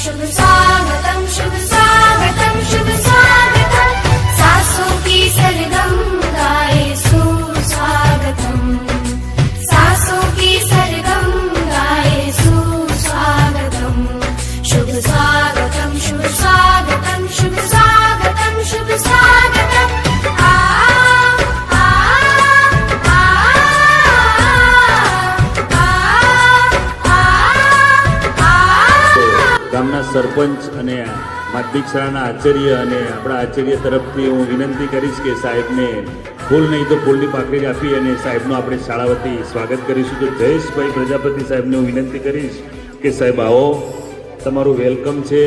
शुभ स्वागतम सासों की सरगम गाए सुस्वागतम सासों की सरगम गाए सुस्वागतम शुभ स्वागतम शुभ स्वागतम शुभ स्वागतम शुभ स्वागतम ગામના સરપંચ અને માધ્યમિક શાળાના આચાર્ય અને આપણા આચાર્ય તરફથી હું વિનંતી કરીશ કે સાહેબને ફૂલ નહીં તો ફૂલની પાકડી આપી અને સાહેબનું આપણે શાળા વતી સ્વાગત કરીશું. તો જયેશભાઈ પ્રજાપતિ સાહેબને હું વિનંતી કરીશ કે સાહેબ આવો, તમારું વેલકમ છે.